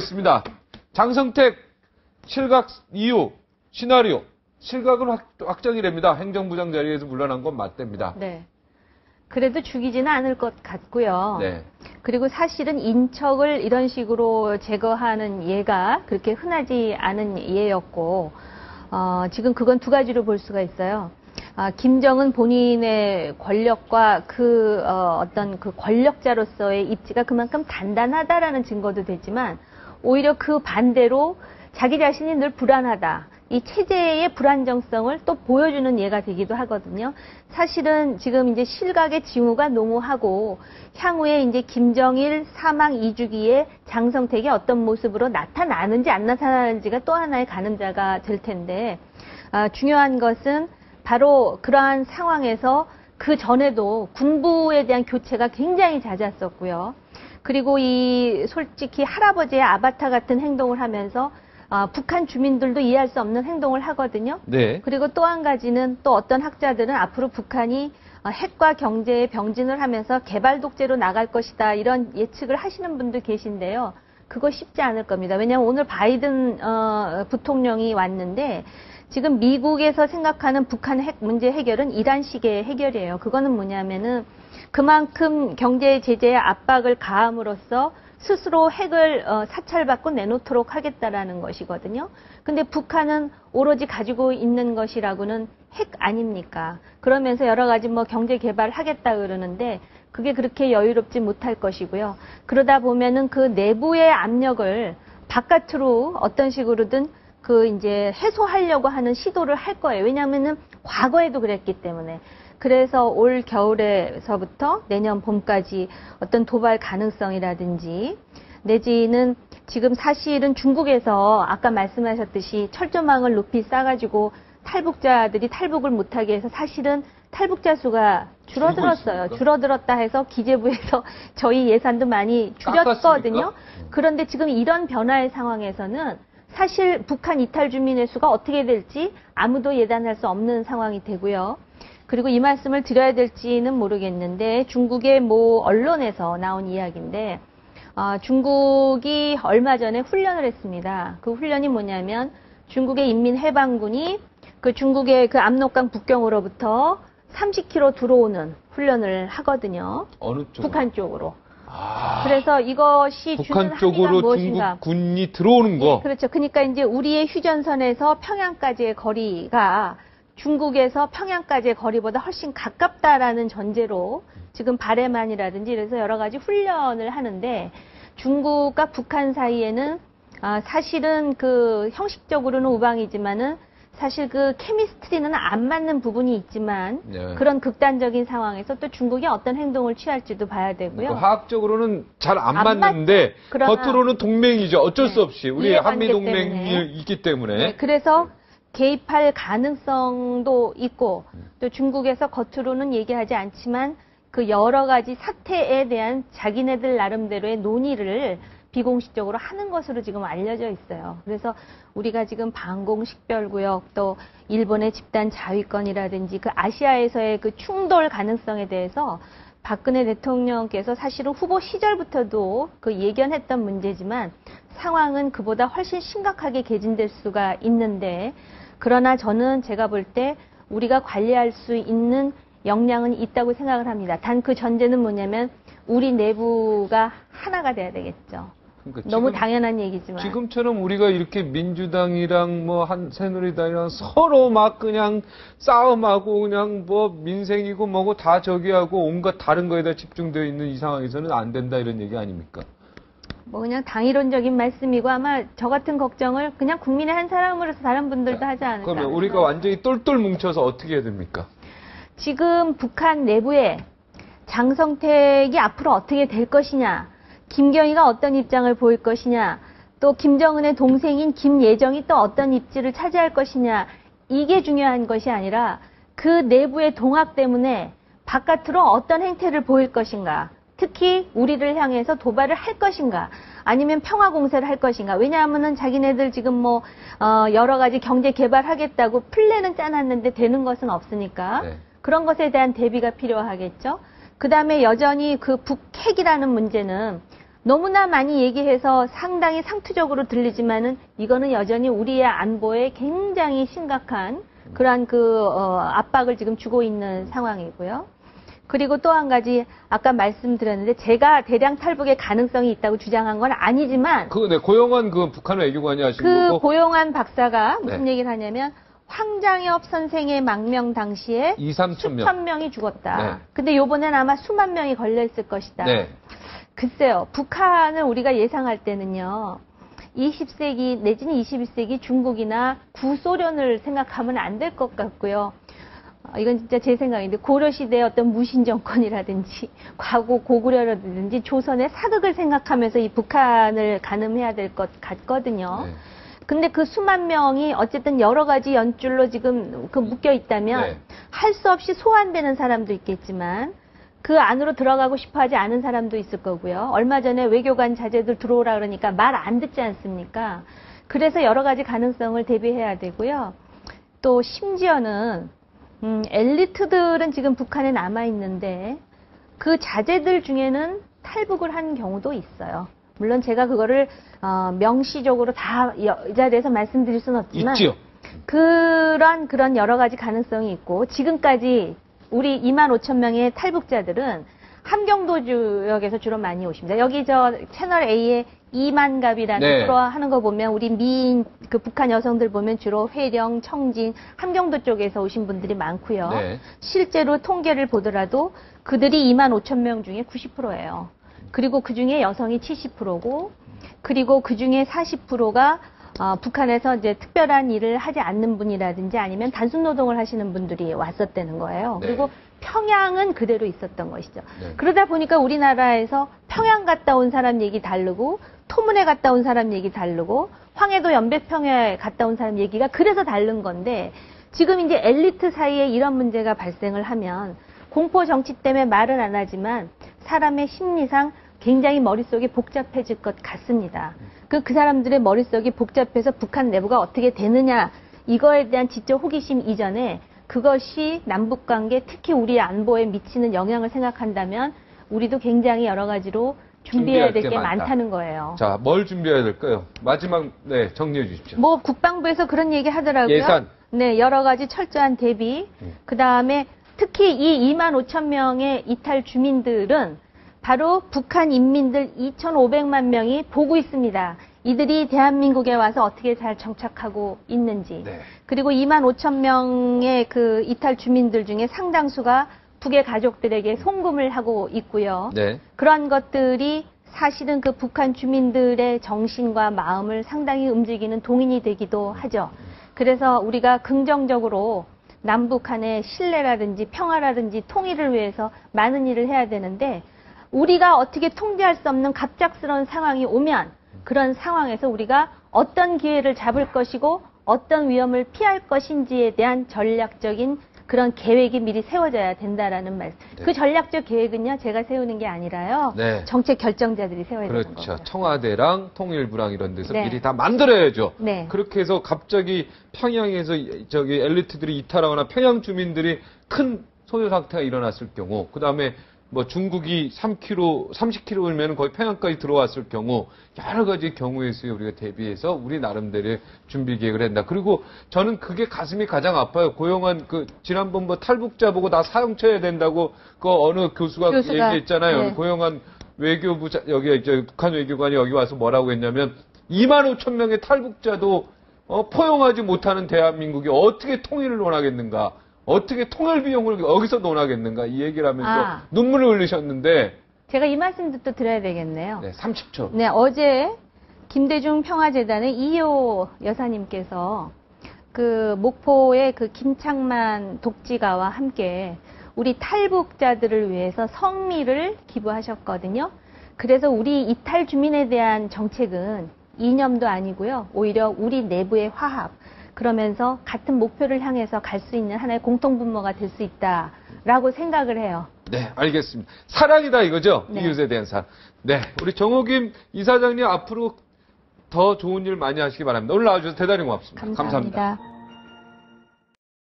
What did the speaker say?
있습니다. 장성택 실각 이유, 시나리오, 실각은 확정이랍니다. 행정부장 자리에서 물러난 건 맞답니다. 네. 그래도 죽이지는 않을 것 같고요. 네. 그리고 사실은 인척을 이런 식으로 제거하는 예가 그렇게 흔하지 않은 예였고, 지금 그건 두 가지로 볼 수가 있어요. 김정은 본인의 권력과 어떤 그 권력자로서의 입지가 그만큼 단단하다라는 증거도 되지만, 오히려 그 반대로 자기 자신이 늘 불안하다. 이 체제의 불안정성을 또 보여주는 예가 되기도 하거든요. 사실은 지금 이제 실각의 징후가 농후하고 향후에 이제 김정일 사망 2주기에 장성택이 어떤 모습으로 나타나는지 안 나타나는지가 또 하나의 가늠자가 될 텐데, 중요한 것은 바로 그러한 상황에서 그 전에도 군부에 대한 교체가 굉장히 잦았었고요. 그리고 솔직히 할아버지의 아바타 같은 행동을 하면서 북한 주민들도 이해할 수 없는 행동을 하거든요. 네. 그리고 또 한 가지는 또 어떤 학자들은 앞으로 북한이 핵과 경제에 병진을 하면서 개발 독재로 나갈 것이다 이런 예측을 하시는 분도 계신데요. 그거 쉽지 않을 겁니다. 왜냐하면 오늘 바이든 부통령이 왔는데 지금 미국에서 생각하는 북한 핵 문제 해결은 이란식의 해결이에요. 그거는 뭐냐면은 그만큼 경제 제재에 압박을 가함으로써 스스로 핵을 사찰받고 내놓도록 하겠다라는 것이거든요. 근데 북한은 오로지 가지고 있는 것이라고는 핵 아닙니까? 그러면서 여러 가지 뭐 경제 개발을 하겠다 그러는데 그게 그렇게 여유롭지 못할 것이고요. 그러다 보면은 그 내부의 압력을 바깥으로 어떤 식으로든 이제 해소하려고 하는 시도를 할 거예요. 왜냐하면은 과거에도 그랬기 때문에. 그래서 올 겨울에서부터 내년 봄까지 어떤 도발 가능성이라든지 내지는 지금 사실은 중국에서 아까 말씀하셨듯이 철조망을 높이 쌓아가지고 탈북자들이 탈북을 못하게 해서 사실은 탈북자 수가 줄어들었어요. 줄어들었다 해서 기재부에서 저희 예산도 많이 줄였거든요. 그런데 지금 이런 변화의 상황에서는 사실 북한 이탈 주민의 수가 어떻게 될지 아무도 예단할 수 없는 상황이 되고요. 그리고 이 말씀을 드려야 될지는 모르겠는데 중국의 모 언론에서 나온 이야기인데 중국이 얼마 전에 훈련을 했습니다. 그 훈련이 뭐냐면 중국의 인민해방군이 그 중국의 그 압록강 북경으로부터 30km 들어오는 훈련을 하거든요. 어느 쪽? 북한 쪽으로. 그래서 이것이 북한 주는 쪽으로 한계가 무엇인가? 중국 군이 들어오는 거. 네, 그렇죠. 그러니까 이제 우리의 휴전선에서 평양까지의 거리가 중국에서 평양까지의 거리보다 훨씬 가깝다라는 전제로 지금 바레만이라든지 그래서 여러 가지 훈련을 하는데 중국과 북한 사이에는 사실은 그 형식적으로는 우방이지만은 사실 그 케미스트리는 안 맞는 부분이 있지만 네. 그런 극단적인 상황에서 또 중국이 어떤 행동을 취할지도 봐야 되고요. 그러니까 화학적으로는 잘 안 맞는데 겉으로는 동맹이죠. 어쩔 수 없이 우리 한미 동맹이 있기 때문에. 네, 그래서 개입할 가능성도 있고 또 중국에서 겉으로는 얘기하지 않지만 그 여러 가지 사태에 대한 자기네들 나름대로의 논의를 비공식적으로 하는 것으로 지금 알려져 있어요. 그래서 우리가 지금 방공식별구역 또 일본의 집단 자위권이라든지 그 아시아에서의 그 충돌 가능성에 대해서 박근혜 대통령께서 사실은 후보 시절부터도 그 예견했던 문제지만 상황은 그보다 훨씬 심각하게 개진될 수가 있는데 그러나 저는 제가 볼 때 우리가 관리할 수 있는 역량은 있다고 생각을 합니다. 단 그 전제는 뭐냐면 우리 내부가 하나가 돼야 되겠죠. 그러니까 너무 당연한 얘기지만 지금처럼 우리가 이렇게 민주당이랑 뭐 새누리당이랑 서로 막 그냥 싸움하고 그냥 뭐 민생이고 뭐고 다 저기하고 온갖 다른 거에다 집중되어 있는 이 상황에서는 안 된다 이런 얘기 아닙니까? 뭐 그냥 당이론적인 말씀이고 아마 저 같은 걱정을 그냥 국민의 한 사람으로서 다른 분들도 하지 않을까. 그러면 우리가 완전히 똘똘 뭉쳐서 어떻게 해야 됩니까? 지금 북한 내부에 장성택이 앞으로 어떻게 될 것이냐, 김경희가 어떤 입장을 보일 것이냐, 또 김정은의 동생인 김예정이 또 어떤 입지를 차지할 것이냐, 이게 중요한 것이 아니라 그 내부의 동학 때문에 바깥으로 어떤 행태를 보일 것인가, 특히 우리를 향해서 도발을 할 것인가, 아니면 평화 공세를 할 것인가. 왜냐하면은 자기네들 지금 뭐 여러 가지 경제 개발하겠다고 플랜은 짜놨는데 되는 것은 없으니까 그런 것에 대한 대비가 필요하겠죠. 그 다음에 여전히 그 북핵이라는 문제는 너무나 많이 얘기해서 상당히 상투적으로 들리지만은 이거는 여전히 우리의 안보에 굉장히 심각한 그러한 압박을 지금 주고 있는 상황이고요. 그리고 또 한 가지 아까 말씀드렸는데 제가 대량 탈북의 가능성이 있다고 주장한 건 아니지만 네, 고용한 북한 외교관이 하신 거고. 고용한 박사가 무슨 네. 얘기를 하냐면 황장엽 선생의 망명 당시에 2~3천 명. 수천 명이 죽었다. 네. 근데 요번엔 아마 수만 명이 걸려 있을 것이다. 네. 글쎄요. 북한을 우리가 예상할 때는요. 20세기 내지는 21세기 중국이나 구소련을 생각하면 안 될 것 같고요. 이건 진짜 제 생각인데 고려시대의 어떤 무신 정권이라든지 과거 고구려라든지 조선의 사극을 생각하면서 이 북한을 가늠해야 될 것 같거든요. 네. 근데 그 수만 명이 어쨌든 여러 가지 연줄로 지금 묶여 있다면 네. 할 수 없이 소환되는 사람도 있겠지만 그 안으로 들어가고 싶어 하지 않은 사람도 있을 거고요. 얼마 전에 외교관 자제들 들어오라 그러니까 말 안 듣지 않습니까? 그래서 여러 가지 가능성을 대비해야 되고요. 또 심지어는 엘리트들은 지금 북한에 남아 있는데 그 자제들 중에는 탈북을 한 경우도 있어요. 물론 제가 그거를 명시적으로 다 이 자리에서 말씀드릴 수는 없지만 있지요. 그런 여러 가지 가능성이 있고 지금까지 우리 25,000명의 탈북자들은 함경도 지역에서 주로 많이 오십니다. 여기 채널 A의 이만갑이라는 네. 프로 하는 거 보면 우리 북한 여성들 보면 주로 회령, 청진, 함경도 쪽에서 오신 분들이 많고요. 네. 실제로 통계를 보더라도 그들이 25,000명 중에 90%예요. 그리고 그 중에 여성이 70%고, 그리고 그 중에 40%가 북한에서 이제 특별한 일을 하지 않는 분이라든지 아니면 단순 노동을 하시는 분들이 왔었다는 거예요. 네. 그리고 평양은 그대로 있었던 것이죠. 네. 그러다 보니까 우리나라에서 평양 갔다 온 사람 얘기 다르고, 토문에 갔다 온 사람 얘기 다르고, 황해도 연백평야에 갔다 온 사람 얘기가 그래서 다른 건데, 지금 이제 엘리트 사이에 이런 문제가 발생을 하면 공포 정치 때문에 말은 안 하지만 사람의 심리상 굉장히 머릿속이 복잡해질 것 같습니다. 그 사람들의 머릿속이 복잡해서 북한 내부가 어떻게 되느냐, 이거에 대한 지적 호기심 이전에 그것이 남북관계, 특히 우리 안보에 미치는 영향을 생각한다면 우리도 굉장히 여러 가지로 준비해야 될 게 많다는 거예요. 자, 뭘 준비해야 될까요? 마지막, 네, 정리해 주십시오. 뭐 국방부에서 그런 얘기 하더라고요. 예산. 네, 여러 가지 철저한 대비. 그 다음에 특히 이 25,000명의 이탈 주민들은 바로 북한 인민들 2,500만 명이 보고 있습니다. 이들이 대한민국에 와서 어떻게 잘 정착하고 있는지. 네. 그리고 25,000명의 그 이탈 주민들 중에 상당수가 북의 가족들에게 송금을 하고 있고요. 네. 그런 것들이 사실은 그 북한 주민들의 정신과 마음을 상당히 움직이는 동인이 되기도 하죠. 그래서 우리가 긍정적으로 남북한의 신뢰라든지 평화라든지 통일을 위해서 많은 일을 해야 되는데 우리가 어떻게 통제할 수 없는 갑작스러운 상황이 오면 그런 상황에서 우리가 어떤 기회를 잡을 것이고 어떤 위험을 피할 것인지에 대한 전략적인 그런 계획이 미리 세워져야 된다라는 말씀. 네. 그 전략적 계획은요, 제가 세우는 게 아니라요. 네. 정책 결정자들이 세워야 되는 거죠. 그렇죠. 청와대랑 통일부랑 이런 데서 네. 미리 다 만들어야죠. 네. 그렇게 해서 갑자기 평양에서 엘리트들이 이탈하거나 평양 주민들이 큰 소요 상태가 일어났을 경우, 그 다음에 뭐 중국이 30km면 거의 평양까지 들어왔을 경우 여러 가지 경우에 서 우리가 대비해서 우리 나름대로 준비 계획을 한다. 그리고 저는 그게 가슴이 가장 아파요. 고용한 지난번 뭐 탈북자 보고 나 사형 쳐야 된다고 어느 교수가 얘기했잖아요. 네. 고용한 외교부 여기 북한 외교관이 여기 와서 뭐라고 했냐면 25,000명의 탈북자도 포용하지 못하는 대한민국이 어떻게 통일을 원하겠는가? 어떻게 통일 비용을 여기서 논하겠는가 이 얘기를 하면서 눈물을 흘리셨는데 제가 이 말씀도 또 드려야 되겠네요. 네, 30초. 네, 어제 김대중 평화재단의 이효 여사님께서 그 목포의 그 김창만 독지가와 함께 우리 탈북자들을 위해서 성미를 기부하셨거든요. 그래서 우리 이탈 주민에 대한 정책은 이념도 아니고요. 오히려 우리 내부의 화합. 그러면서 같은 목표를 향해서 갈 수 있는 하나의 공통분모가 될 수 있다라고 생각을 해요. 네, 알겠습니다. 사랑이다 이거죠? 네. 이웃에 대한 사랑. 네, 우리 정호김 이사장님 앞으로 더 좋은 일 많이 하시기 바랍니다. 오늘 나와주셔서 대단히 고맙습니다. 감사합니다.